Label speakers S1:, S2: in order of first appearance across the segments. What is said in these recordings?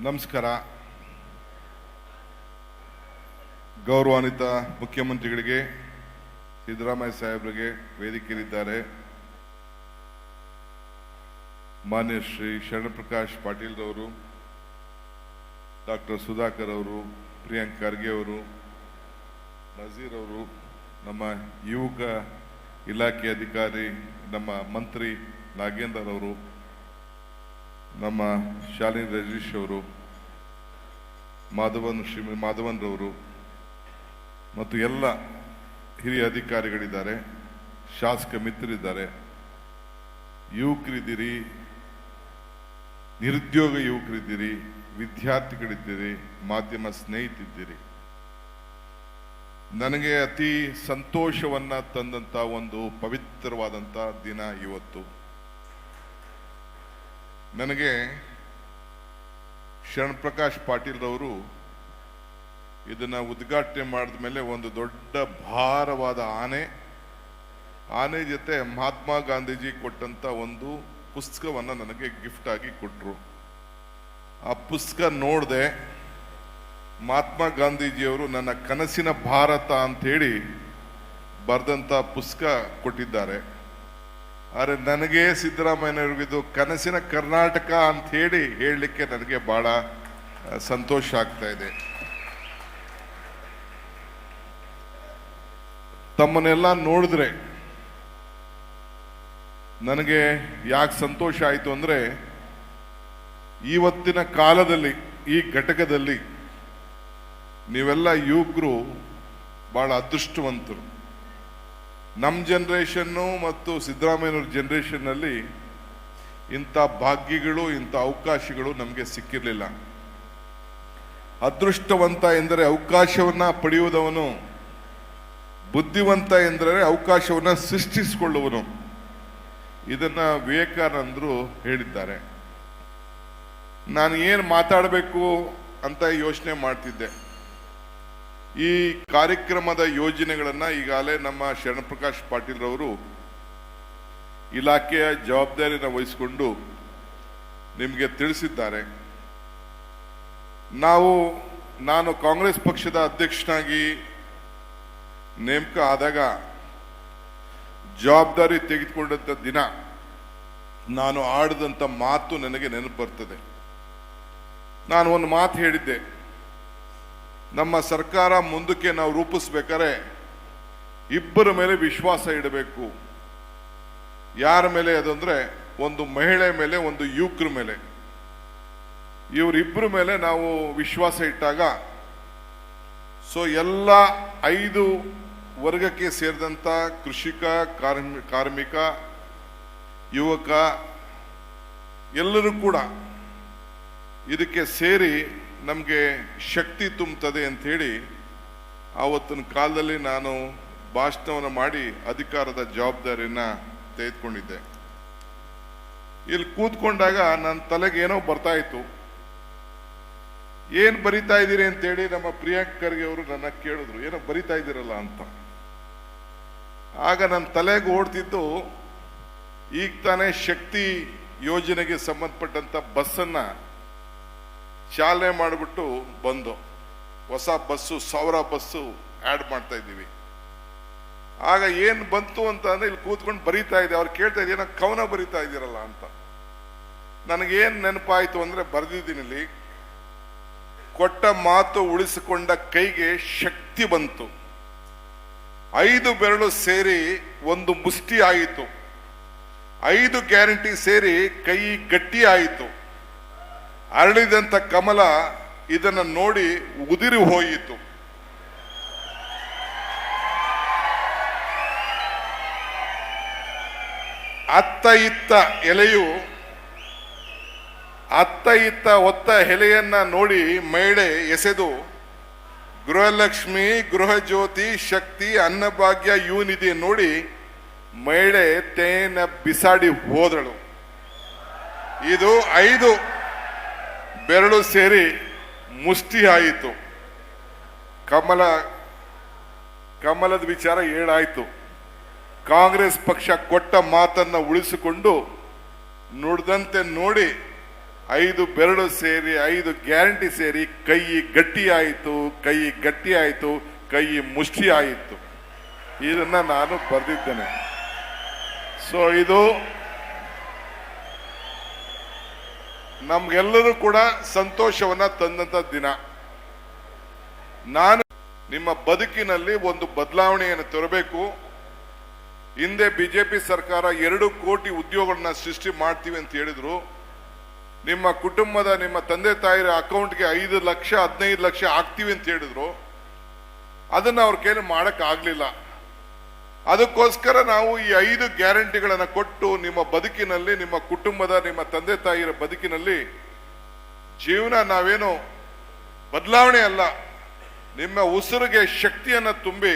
S1: ನಮಸ್ಕಾರ. ಗೌರವಾನ್ವಿತ ಮುಖ್ಯಮಂತ್ರಿಗಳಿಗೆ, ಸಿದ್ದರಾಮಯ್ಯ ಸಾಹೇಬರಿಗೆ, ವೇದಿಕೆಯಲ್ಲಿದ್ದಾರೆ ಮಾನ್ಯ ಶ್ರೀ ಶರಣಪ್ರಕಾಶ್ ಪಾಟೀಲ್ ಅವರು, ಡಾಕ್ಟರ್ ಸುಧಾಕರ್ ಅವರು, ಪ್ರಿಯಾಂಕ್ ಖರ್ಗೆ ಅವರು, ನಜೀರ್ ಅವರು, ನಮ್ಮ ಯುವಕ ಇಲಾಖೆ ಅಧಿಕಾರಿ ನಮ್ಮ ಮಂತ್ರಿ ನಾಗೇಂದರ್ ಅವರು, ನಮ್ಮ ಶಾಲಿನಿ ರಜೀಶ್ ಅವರು, ಮಾಧವನ್ ರವರು ಮತ್ತು ಎಲ್ಲ ಹಿರಿಯ ಅಧಿಕಾರಿಗಳಿದ್ದಾರೆ, ಶಾಸಕ ಮಿತ್ರರಿದ್ದಾರೆ, ಯುವಕರಿದ್ದೀರಿ, ನಿರುದ್ಯೋಗ ಯುವಕರಿದ್ದೀರಿ, ವಿದ್ಯಾರ್ಥಿಗಳಿದ್ದೀರಿ, ಮಾಧ್ಯಮ ಸ್ನೇಹಿತಿದ್ದೀರಿ. ನನಗೆ ಅತಿ ಸಂತೋಷವನ್ನ ತಂದಂತ ಒಂದು ಪವಿತ್ರವಾದಂಥ ದಿನ ಇವತ್ತು. ನನಗೆ ಶರಣಪ್ರಕಾಶ್ ಪಾಟೀಲ್ ರವರು ಇದನ್ನ ಉದ್ಘಾಟನೆ ಮಾಡಿದ ಮೇಲೆ ಒಂದು ದೊಡ್ಡ ಭಾರವಾದ ಆನೆ ಜೊತೆ ಮಹಾತ್ಮ ಗಾಂಧೀಜಿ ಕೊಟ್ಟಂತ ಒಂದು ಪುಸ್ತಕವನ್ನ ನನಗೆ ಗಿಫ್ಟ್ ಆಗಿ ಕೊಟ್ಟರು. ಆ ಪುಸ್ತಕ ನೋಡಿದೆ. ಮಹಾತ್ಮ ಗಾಂಧೀಜಿಯವರು ನನ್ನ ಕನಸಿನ ಭಾರತ ಅಂತೇಳಿ ಬರೆದಂತ ಪುಸ್ತಕ ಕೊಟ್ಟಿದ್ದಾರೆ. ಆದರೆ ನನಗೆ ಸಿದ್ದರಾಮಯ್ಯನವ್ರಿಗಿದು ಕನಸಿನ ಕರ್ನಾಟಕ ಅಂತ ಹೇಳಲಿಕ್ಕೆ ನನಗೆ ಬಹಳ ಸಂತೋಷ ಆಗ್ತಾ ಇದೆ. ತಮ್ಮನ್ನೆಲ್ಲ ನೋಡಿದ್ರೆ ನನಗೆ ಯಾಕೆ ಸಂತೋಷ ಆಯಿತು ಅಂದ್ರೆ, ಇವತ್ತಿನ ಕಾಲದಲ್ಲಿ ಈ ಘಟಕದಲ್ಲಿ ನೀವೆಲ್ಲ ಯುವಕರು ಬಹಳ ಅದೃಷ್ಟವಂತರು. ನಮ್ಮ ಜನರೇಷನ್ನು ಮತ್ತು ಸಿದ್ದರಾಮಯ್ಯನವ್ರ ಜನರೇಷನ್ನಲ್ಲಿ ಇಂಥ ಭಾಗ್ಯಗಳು, ಇಂಥ ಅವಕಾಶಗಳು ನಮಗೆ ಸಿಕ್ಕಿರಲಿಲ್ಲ. ಅದೃಷ್ಟವಂತ ಎಂದರೆ ಅವಕಾಶವನ್ನ ಪಡೆಯುವುದವನು, ಬುದ್ಧಿವಂತ ಎಂದರೆ ಅವಕಾಶವನ್ನ ಸೃಷ್ಟಿಸಿಕೊಳ್ಳುವನು. ಇದನ್ನ ವಿವೇಕಾನಂದರು ಹೇಳಿದ್ದಾರೆ. ನಾನು ಏನು ಮಾತಾಡಬೇಕು ಅಂತ ಯೋಚನೆ ಮಾಡ್ತಿದ್ದೆ. ಈ ಕಾರ್ಯಕ್ರಮದ ಯೋಜನೆಗಳನ್ನ ಈಗಾಗಲೇ ನಮ್ಮ ಶರಣಪ್ರಕಾಶ್ ಪಾಟೀಲ್ ರವರು ಇಲಾಖೆಯ ಜವಾಬ್ದಾರಿಯನ್ನು ವಹಿಸಿಕೊಂಡು ನಿಮಗೆ ತಿಳಿಸಿದ್ದಾರೆ. ನಾನು ಕಾಂಗ್ರೆಸ್ ಪಕ್ಷದ ಅಧ್ಯಕ್ಷನಾಗಿ ನೇಮಕ ಆದಾಗ ಜವಾಬ್ದಾರಿ ತೆಗೆದುಕೊಂಡಂತ ದಿನ ನಾನು ಆಡಿದಂತ ಮಾತು ನನಗೆ ನೆನಪು ಬರ್ತದೆ. ನಾನು ಒಂದು ಮಾತು ಹೇಳಿದ್ದೆ, ನಮ್ಮ ಸರ್ಕಾರ ಮುಂದಕ್ಕೆ ನಾವು ರೂಪಿಸ್ಬೇಕಾದ್ರೆ ಇಬ್ಬರ ಮೇಲೆ ವಿಶ್ವಾಸ ಇಡಬೇಕು. ಯಾರ ಮೇಲೆ ಅದಂದ್ರೆ, ಒಂದು ಮಹಿಳೆ ಮೇಲೆ, ಒಂದು ಯುವಕರ ಮೇಲೆ. ಇವರಿಬ್ಬರ ಮೇಲೆ ನಾವು ವಿಶ್ವಾಸ ಇಟ್ಟಾಗ ಎಲ್ಲ 5 ವರ್ಗಕ್ಕೆ ಸೇರಿದಂತ ಕೃಷಿಕ, ಕಾರ್ಮಿಕ, ಯುವಕ ಎಲ್ಲರೂ ಕೂಡ ಇದಕ್ಕೆ ಸೇರಿ ನಮಗೆ ಶಕ್ತಿ ತುಂಬುತ್ತದೆ ಅಂತ ಹೇಳಿ ಆವತ್ತಿನ ಕಾಲದಲ್ಲಿ ನಾನು ಭಾಷಣವನ್ನು ಮಾಡಿ ಅಧಿಕಾರದ ಜವಾಬ್ದಾರಿಯನ್ನ ತೆಗೆದುಕೊಂಡಿದ್ದೆ. ಇಲ್ಲಿ ಕೂತ್ಕೊಂಡಾಗ ನನ್ನ ತಲೆಗೆ ಏನೋ ಬರ್ತಾ ಇತ್ತು. ಏನ್ ಬರಿತಾ ಇದ್ದೀರಿ ಅಂತೇಳಿ ನಮ್ಮ ಪ್ರಿಯಾಂಕ್ ಖರ್ಗೆ ಅವರು ನನ್ನ ಕೇಳಿದ್ರು, ಏನೋ ಬರಿತಾ ಇದ್ದೀರಲ್ಲ ಅಂತ. ಆಗ ನನ್ನ ತಲೆಗೆ ಓಡ್ತಿದ್ದು, ಈಗ ತಾನೇ ಶಕ್ತಿ ಯೋಜನೆಗೆ ಸಂಬಂಧಪಟ್ಟಂತ ಬಸ್ಸನ್ನ ಚಾಲನೆ ಮಾಡಿಬಿಟ್ಟು ಬಂದು ಹೊಸ ಬಸ್ಸು 1000 ಬಸ್ಸು ಆಡ್ ಮಾಡ್ತಾ ಇದ್ದೀವಿ. ಆಗ ಏನ್ ಬಂತು ಅಂತ ಅಂದ್ರೆ, ಇಲ್ಲಿ ಕೂತ್ಕೊಂಡು ಬರೀತಾ ಇದೆ. ಅವ್ರು ಕೇಳ್ತಾ ಇದ್ದೀವಿ, ಏನೋ ಕವನ ಬರೀತಾ ಇದ್ದೀರಲ್ಲ ಅಂತ. ನನಗೇನ್ ನೆನಪಾಯ್ತು ಅಂದ್ರೆ, ಬರ್ದಿದ್ದೀನಿ ಇಲ್ಲಿ, ಕೊಟ್ಟ ಮಾತು ಉಳಿಸಿಕೊಂಡ ಕೈಗೆ ಶಕ್ತಿ ಬಂತು, 5 ಬೆರಳು ಸೇರಿ ಒಂದು ಮುಷ್ಟಿ ಆಯಿತು, 5 ಗ್ಯಾರಂಟಿ ಸೇರಿ ಕೈ ಗಟ್ಟಿ ಆಯಿತು, ಅರಳಿದಂತ ಕಮಲ ಇದನ್ನ ನೋಡಿ ಉದಿರಿ ಹೋಯಿತು. ಅತ್ತ ಇತ್ತ ಒತ್ತ ಎಲೆಯನ್ನ ನೋಡಿ ಮಹಿಳೆ ಎಸೆದು, ಗೃಹಲಕ್ಷ್ಮಿ, ಗೃಹ ಜ್ಯೋತಿ, ಶಕ್ತಿ, ಅನ್ನಭಾಗ್ಯ ಯುವನಿಧಿ ನೋಡಿ ಮಹಿಳೆ ತೇನ ಬಿಸಾಡಿ ಹೋದಳು. ಇದು 5 ಬೆರಳು ಸೇರಿ ಮುಷ್ಟಿ ಆಯಿತು. ಕಮಲದ ವಿಚಾರ 7 ಆಯ್ತು. ಕಾಂಗ್ರೆಸ್ ಪಕ್ಷ ಕೊಟ್ಟ ಮಾತನ್ನ ಉಳಿಸಿಕೊಂಡು ನುಡಿದಂತೆ ನೋಡಿ 5 ಬೆರಳು ಸೇರಿ 5 ಗ್ಯಾರಂಟಿ ಸೇರಿ ಕೈ ಗಟ್ಟಿ ಆಯಿತು, ಕೈ ಗಟ್ಟಿ ಆಯಿತು, ಕೈ ಮುಷ್ಟಿ ಆಯಿತು. ಇದನ್ನ ನಾನು ಬರೆದಿದ್ದೇನೆ. ಸೊ ಇದು ನಮ್ಗೆಲ್ಲರೂ ಕೂಡ ಸಂತೋಷವನ್ನ ತಂದಂತ ದಿನ. ನಾನು ನಿಮ್ಮ ಬದುಕಿನಲ್ಲಿ ಒಂದು ಬದಲಾವಣೆಯನ್ನು ತರಬೇಕು. ಹಿಂದೆ ಬಿಜೆಪಿ ಸರ್ಕಾರ 2 ಕೋಟಿ ಉದ್ಯೋಗಗಳನ್ನ ಸೃಷ್ಟಿ ಮಾಡ್ತೀವಿ ಅಂತ ಹೇಳಿದ್ರು. ನಿಮ್ಮ ಕುಟುಂಬದ ನಿಮ್ಮ ತಂದೆ ತಾಯಿರ ಅಕೌಂಟ್ಗೆ 5 ಲಕ್ಷ 15 ಲಕ್ಷ ಹಾಕ್ತೀವಿ ಅಂತ ಹೇಳಿದ್ರು. ಅದನ್ನ ಅವ್ರ ಕೈಲಿ ಮಾಡಕ್ ಆಗ್ಲಿಲ್ಲ. ಅದಕ್ಕೋಸ್ಕರ ನಾವು ಈ 5 ಗ್ಯಾರಂಟಿಗಳನ್ನು ಕೊಟ್ಟು ನಿಮ್ಮ ಬದುಕಿನಲ್ಲಿ, ನಿಮ್ಮ ಕುಟುಂಬದ, ನಿಮ್ಮ ತಂದೆ ತಾಯಿರ ಬದುಕಿನಲ್ಲಿ ಜೀವನ ನಾವೇನು ಬದಲಾವಣೆ ಅಲ್ಲ, ನಿಮ್ಮ ಉಸಿರಿಗೆ ಶಕ್ತಿಯನ್ನು ತುಂಬಿ,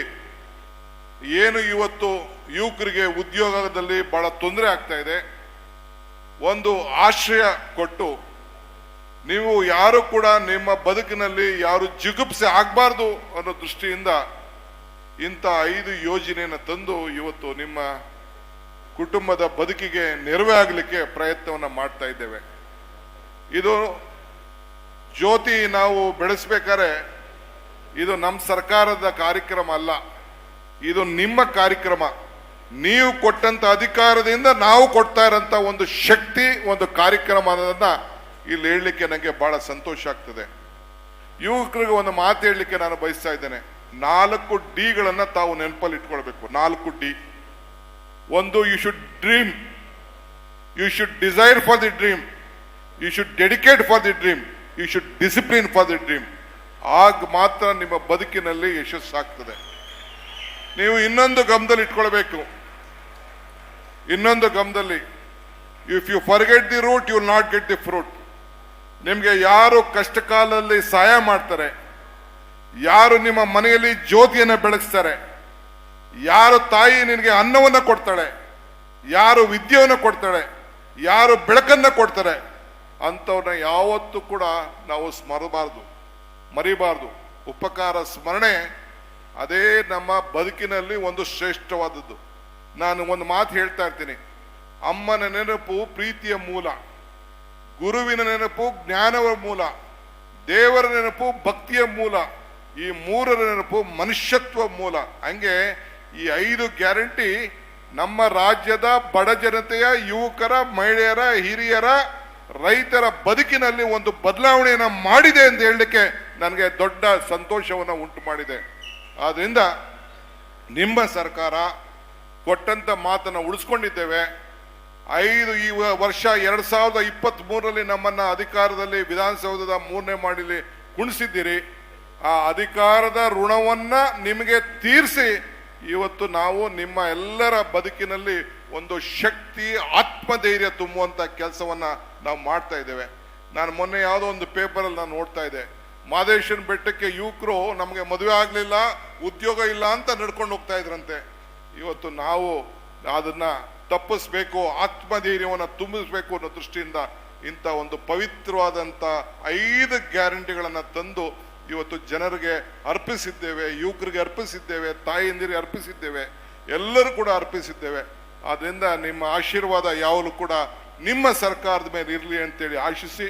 S1: ಏನು ಇವತ್ತು ಯುವಕರಿಗೆ ಉದ್ಯೋಗದಲ್ಲಿ ಬಹಳ ತೊಂದರೆ ಆಗ್ತಾ ಇದೆ, ಒಂದು ಆಶ್ರಯ ಕೊಟ್ಟು, ನೀವು ಯಾರು ಕೂಡ ನಿಮ್ಮ ಬದುಕಿನಲ್ಲಿ ಯಾರು ಜಿಗುಪ್ಸೆ ಆಗಬಾರ್ದು ಅನ್ನೋ ದೃಷ್ಟಿಯಿಂದ ಇಂಥ 5 ಯೋಜನೆಯನ್ನು ತಂದು ಇವತ್ತು ನಿಮ್ಮ ಕುಟುಂಬದ ಬದುಕಿಗೆ ನೆರವೇ ಆಗಲಿಕ್ಕೆ ಪ್ರಯತ್ನವನ್ನು ಮಾಡ್ತಾ ಇದ್ದೇವೆ. ಇದು ಜ್ಯೋತಿ ನಾವು ಬೆಳೆಸಬೇಕಾದ್ರೆ ಇದು ನಮ್ಮ ಸರ್ಕಾರದ ಕಾರ್ಯಕ್ರಮ ಅಲ್ಲ, ಇದು ನಿಮ್ಮ ಕಾರ್ಯಕ್ರಮ. ನೀವು ಕೊಟ್ಟಂತ ಅಧಿಕಾರದಿಂದ ನಾವು ಕೊಡ್ತಾ ಇರೋಂಥ ಒಂದು ಶಕ್ತಿ, ಒಂದು ಕಾರ್ಯಕ್ರಮ ಅನ್ನೋದನ್ನ ಇಲ್ಲಿ ಹೇಳಲಿಕ್ಕೆ ನನಗೆ ಬಹಳ ಸಂತೋಷ ಆಗ್ತದೆ. ಯುವಕರಿಗೆ ಒಂದು ಮಾತು ಹೇಳಲಿಕ್ಕೆ ನಾನು ಬಯಸ್ತಾ ಇದ್ದೇನೆ. 4 ಡಿಗಳನ್ನ ತಾವು ನೆನಪಲ್ಲಿ ಇಟ್ಕೊಳ್ಬೇಕು. 4 ಡಿ. ಒಂದು, you should dream, you should desire for the dream, you should dedicate for the dream, you should discipline for the dream. ಆಗ ಮಾತ್ರ ನಿಮ್ಮ ಬದುಕಿನಲ್ಲಿ ಯಶಸ್ಸಾಗ್ತದೆ. ನೀವು ಇನ್ನೊಂದು ಗಮನದಲ್ಲಿ ಇಟ್ಕೊಳ್ಬೇಕು. ಇನ್ನೊಂದು ಗಮನದಲ್ಲಿ, if you forget the root you will not get the fruit. ನಿಮ್ಗೆ ಯಾರು ಕಷ್ಟ ಕಾಲದಲ್ಲಿ ಸಹಾಯ ಮಾಡ್ತಾರೆ, ಯಾರು ನಿಮ್ಮ ಮನೆಯಲ್ಲಿ ಜ್ಯೋತಿಯನ್ನು ಬೆಳಗಿಸ್ತಾರೆ, ಯಾರು ತಾಯಿ ನಿನಗೆ ಅನ್ನವನ್ನು ಕೊಡ್ತಾಳೆ, ಯಾರು ವಿದ್ಯೆಯನ್ನು ಕೊಡ್ತಾಳೆ, ಯಾರು ಬೆಳಕನ್ನು ಕೊಡ್ತಾರೆ, ಅಂಥವ್ರನ್ನ ಯಾವತ್ತೂ ಕೂಡ ನಾವು ಮರಿಬಾರ್ದು. ಉಪಕಾರ ಸ್ಮರಣೆ ಅದೇ ನಮ್ಮ ಬದುಕಿನಲ್ಲಿ ಒಂದು ಶ್ರೇಷ್ಠವಾದದ್ದು. ನಾನು ಒಂದು ಮಾತು ಹೇಳ್ತಾ ಇರ್ತೀನಿ. ಅಮ್ಮನ ನೆನಪು ಪ್ರೀತಿಯ ಮೂಲ, ಗುರುವಿನ ನೆನಪು ಜ್ಞಾನವ ಮೂಲ, ದೇವರ ನೆನಪು ಭಕ್ತಿಯ ಮೂಲ, ಈ 3ರ ನೆನಪು ಮನುಷ್ಯತ್ವ ಮೂಲ. ಹಂಗೆ ಈ 5 ಗ್ಯಾರಂಟಿ ನಮ್ಮ ರಾಜ್ಯದ ಬಡ ಜನತೆಯ, ಯುವಕರ, ಮಹಿಳೆಯರ, ಹಿರಿಯರ, ರೈತರ ಬದುಕಿನಲ್ಲಿ ಒಂದು ಬದಲಾವಣೆಯನ್ನು ಮಾಡಿದೆ ಅಂತ ಹೇಳಲಿಕ್ಕೆ ನನಗೆ ದೊಡ್ಡ ಸಂತೋಷವನ್ನು ಉಂಟು ಮಾಡಿದೆ. ಆದ್ರಿಂದ ನಿಮ್ಮ ಸರ್ಕಾರ ಕೊಟ್ಟಂತ ಮಾತನ್ನು ಉಳಿಸ್ಕೊಂಡಿದ್ದೇವೆ. ಈ ವರ್ಷ 2023ರಲ್ಲಿ ನಮ್ಮನ್ನ ಅಧಿಕಾರದಲ್ಲಿ ವಿಧಾನಸೌಧದ 3ನೇ ಮಾಡಿಲಿ ಕುಣಿಸಿದ್ದೀರಿ. ಆ ಅಧಿಕಾರದ ಋಣವನ್ನ ನಿಮಗೆ ತೀರಿಸಿ ಇವತ್ತು ನಾವು ನಿಮ್ಮ ಎಲ್ಲರ ಬದುಕಿನಲ್ಲಿ ಒಂದು ಶಕ್ತಿ, ಆತ್ಮಧೈರ್ಯ ತುಂಬುವಂತ ಕೆಲಸವನ್ನ ನಾವು ಮಾಡ್ತಾ ಇದ್ದೇವೆ. ನಾನು ಮೊನ್ನೆ ಯಾವುದೋ ಒಂದು ಪೇಪರಲ್ಲಿ ನಾನು ನೋಡ್ತಾ ಇದ್ದೆ, ಮಾದೇಶ್ವರನ ಬೆಟ್ಟಕ್ಕೆ ಯುವಕರು ನಮಗೆ ಮದುವೆ ಆಗಲಿಲ್ಲ, ಉದ್ಯೋಗ ಇಲ್ಲ ಅಂತ ನಡ್ಕೊಂಡು ಹೋಗ್ತಾ ಇದ್ರಂತೆ. ಇವತ್ತು ನಾವು ಅದನ್ನ ತಪ್ಪಿಸ್ಬೇಕು, ಆತ್ಮಧೈರ್ಯವನ್ನು ತುಂಬಿಸ್ಬೇಕು ಅನ್ನೋ ದೃಷ್ಟಿಯಿಂದ ಇಂಥ ಒಂದು ಪವಿತ್ರವಾದಂಥ 5 ಗ್ಯಾರಂಟಿಗಳನ್ನು ತಂದು ಇವತ್ತು ಜನರಿಗೆ ಅರ್ಪಿಸಿದ್ದೇವೆ, ಯುವಕರಿಗೆ ಅರ್ಪಿಸಿದ್ದೇವೆ, ತಾಯಿಯಂದಿರಿಗೆ ಅರ್ಪಿಸಿದ್ದೇವೆ, ಎಲ್ಲರೂ ಕೂಡ ಅರ್ಪಿಸಿದ್ದೇವೆ. ಆದ್ದರಿಂದ ನಿಮ್ಮ ಆಶೀರ್ವಾದ ಯಾವಾಗಲೂ ಕೂಡ ನಿಮ್ಮ ಸರ್ಕಾರದ ಮೇಲೆ ಇರಲಿ ಅಂತೇಳಿ ಆಶಿಸಿ,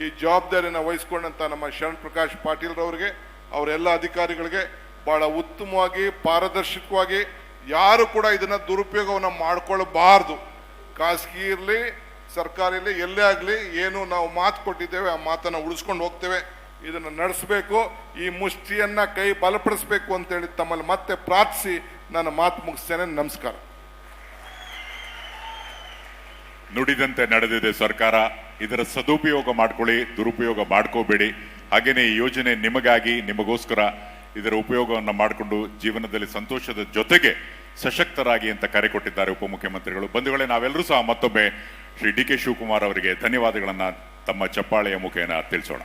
S1: ಈ ಜವಾಬ್ದಾರಿಯನ್ನು ವಹಿಸ್ಕೊಂಡಂತ ನಮ್ಮ ಶರಣ್ ಪ್ರಕಾಶ್ ಪಾಟೀಲ್ ರವರಿಗೆ, ಅವರೆಲ್ಲ ಅಧಿಕಾರಿಗಳಿಗೆ ಬಹಳ ಉತ್ತಮವಾಗಿ, ಪಾರದರ್ಶಕವಾಗಿ, ಯಾರು ಕೂಡ ಇದನ್ನ ದುರುಪಯೋಗವನ್ನು ಮಾಡ್ಕೊಳ್ಬಾರ್ದು. ಖಾಸಗಿ ಇರಲಿ, ಸರ್ಕಾರಿ ಇರಲಿ, ಎಲ್ಲೇ ಆಗಲಿ, ಏನು ನಾವು ಮಾತು ಕೊಟ್ಟಿದ್ದೇವೆ ಆ ಮಾತನ್ನು ಉಳಿಸ್ಕೊಂಡು ಹೋಗ್ತೇವೆ. ಇದನ್ನು ನಡೆಸಬೇಕು, ಈ ಮುಷ್ಟಿಯನ್ನ ಕೈ ಬಲಪಡಿಸಬೇಕು ಅಂತೇಳಿ ತಮ್ಮಲ್ಲಿ ಮತ್ತೆ ಪ್ರಾರ್ಥಿಸಿ ನಾನು ಮಾತು ಮುಗಿಸ್ತೇನೆ. ನಮಸ್ಕಾರ.
S2: ನುಡಿದಂತೆ ನಡೆದಿದೆ ಸರ್ಕಾರ. ಇದರ ಸದುಪಯೋಗ ಮಾಡ್ಕೊಳ್ಳಿ, ದುರುಪಯೋಗ ಮಾಡ್ಕೋಬೇಡಿ. ಹಾಗೇನೆ ಈ ಯೋಜನೆ ನಿಮಗಾಗಿ, ನಿಮಗೋಸ್ಕರ ಇದರ ಉಪಯೋಗವನ್ನು ಮಾಡಿಕೊಂಡು ಜೀವನದಲ್ಲಿ ಸಂತೋಷದ ಜೊತೆಗೆ ಸಶಕ್ತರಾಗಿ ಅಂತ ಕರೆ ಕೊಟ್ಟಿದ್ದಾರೆ ಉಪಮುಖ್ಯಮಂತ್ರಿಗಳು. ಬಂಧುಗಳೇ, ನಾವೆಲ್ಲರೂ ಸಹ ಮತ್ತೊಮ್ಮೆ ಶ್ರೀ ಡಿ ಕೆ ಶಿವಕುಮಾರ್ ಅವರಿಗೆ ಧನ್ಯವಾದಗಳನ್ನ ತಮ್ಮ ಚಪ್ಪಾಳೆಯ ಮುಖೇನ ತಿಳಿಸೋಣ.